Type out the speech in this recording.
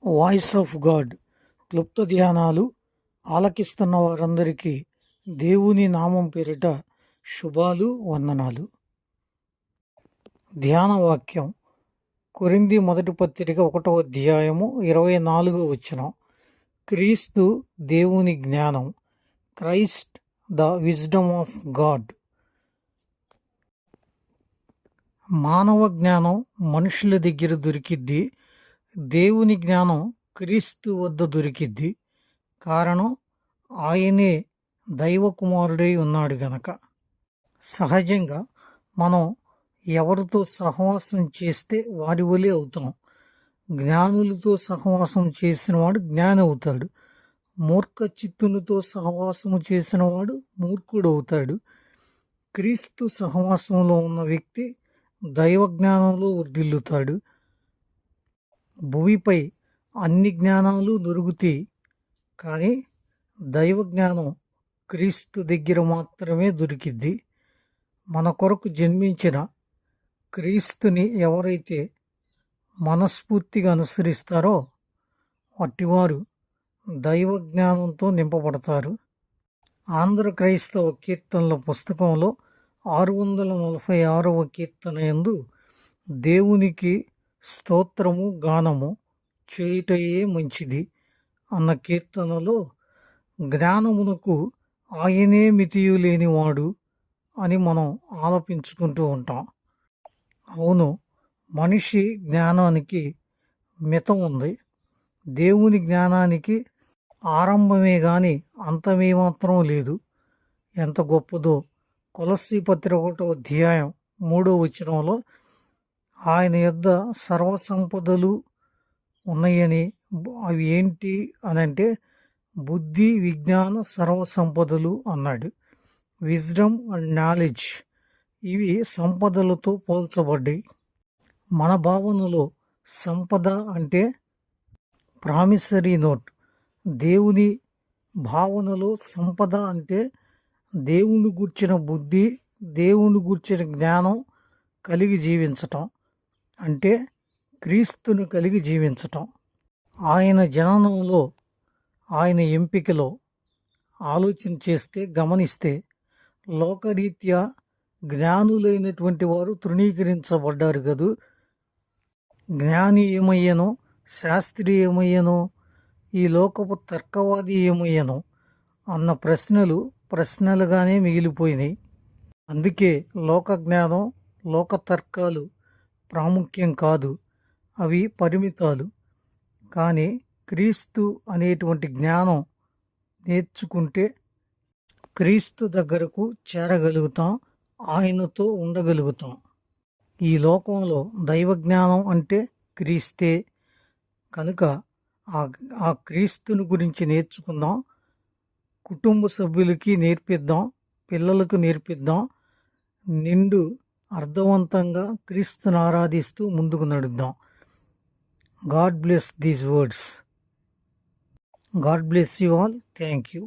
Voice of God క్లుప్త ధ్యానాలు ఆలకిస్తున్న వారందరికీ దేవుని నామం పేరిట శుభాలు వందనాలు. ధ్యాన వాక్యం కొరింథీ మొదటి పత్రిక 1వ అధ్యాయము 24వ వచనం. క్రీస్తు దేవుని జ్ఞానం, Christ the wisdom of God. మానవ జ్ఞానం మనుషుల దగ్గర దొరికిద్ది, దేవుని జ్ఞానం క్రీస్తు వద్ద దొరికిద్ది. కారణం ఆయనే దైవ కుమారుడై ఉన్నాడు గనక. సహజంగా మనం ఎవరితో సహవాసం చేస్తే వారి వలె అవుతాం. జ్ఞానులతో సహవాసం చేసినవాడు జ్ఞాని అవుతాడు. మూర్ఖ చిత్తునితో సహవాసము చేసినవాడు మూర్ఖుడు అవుతాడు. క్రీస్తు సహవాసంలో ఉన్న వ్యక్తి దైవ జ్ఞానంలో వర్ధిల్లుతాడు. భూమిపై అన్ని జ్ఞానాలు దొరుకుతాయి, కానీ దైవ జ్ఞానం క్రీస్తు దగ్గర మాత్రమే దొరికిద్ది. మన కొరకు జన్మించిన క్రీస్తుని ఎవరైతే మనస్ఫూర్తిగా అనుసరిస్తారో అట్టివారు దైవ జ్ఞానంతో నింపబడతారు. ఆంధ్ర క్రైస్తవ కీర్తనల పుస్తకంలో 646వ కీర్తన యందు దేవునికి స్తోత్రము గానము చేయుటయే మంచిది అన్న కీర్తనలో జ్ఞానమునకు ఆయనే మితియు లేనివాడు అని మనం ఆలపించుకుంటూ ఉంటాం. అవును, మనిషి జ్ఞానానికి మితం ఉంది. దేవుని జ్ఞానానికి ఆరంభమే గాని అంతమే మాత్రం లేదు. ఎంత గొప్పదో కొలస్సీ పత్రిక 1వ అధ్యాయం 3వ వచనంలో ఆయన యొద్ద సర్వసంపదలు ఉన్నాయని, అవి ఏంటి అనంటే బుద్ధి, విజ్ఞాన, సర్వసంపదలు అన్నాడు. విజ్డమ్ అండ్ నాలెడ్జ్, ఇవి సంపదలతో పోల్చబడ్డాయి. మన భావనలో సంపద అంటే ప్రామిసరీ నోట్. దేవుని భావనలో సంపద అంటే దేవుని గూర్చిన బుద్ధి, దేవుని గూర్చిన జ్ఞానం కలిగి జీవించటం, అంటే క్రీస్తును కలిగి జీవించటం. ఆయన జననంలో, ఆయన ఎంపికలో ఆలోచన చేస్తే, గమనిస్తే లోకరీత్యా జ్ఞానులైనటువంటి వారు తృణీకరించబడ్డారు కదూ. జ్ఞాని ఏమయ్యనో, శాస్త్రి ఏమయ్యనో, ఈ లోకపు తర్కవాది ఏమయ్యనో అన్న ప్రశ్నలు ప్రశ్నలుగానే మిగిలిపోయినాయి. అందుకే లోక జ్ఞానం, లోక తర్కాలు ప్రాముఖ్యం కాదు, అవి పరిమితాలు. కానీ క్రీస్తు అనేటువంటి జ్ఞానం నేర్చుకుంటే క్రీస్తు దగ్గరకు చేరగలుగుతాం, ఆయనతో ఉండగలుగుతాం. ఈ లోకంలో దైవ జ్ఞానం అంటే క్రీస్తే కనుక ఆ క్రీస్తుని గురించి నేర్చుకుందాం. కుటుంబ సభ్యులకి నేర్పిద్దాం, పిల్లలకు నేర్పిద్దాం. నిండు అర్థవంతంగా క్రీస్తుని ఆరాధిస్తూ ముందుకు నడుద్దాం. God bless these words. God bless you all. Thank you.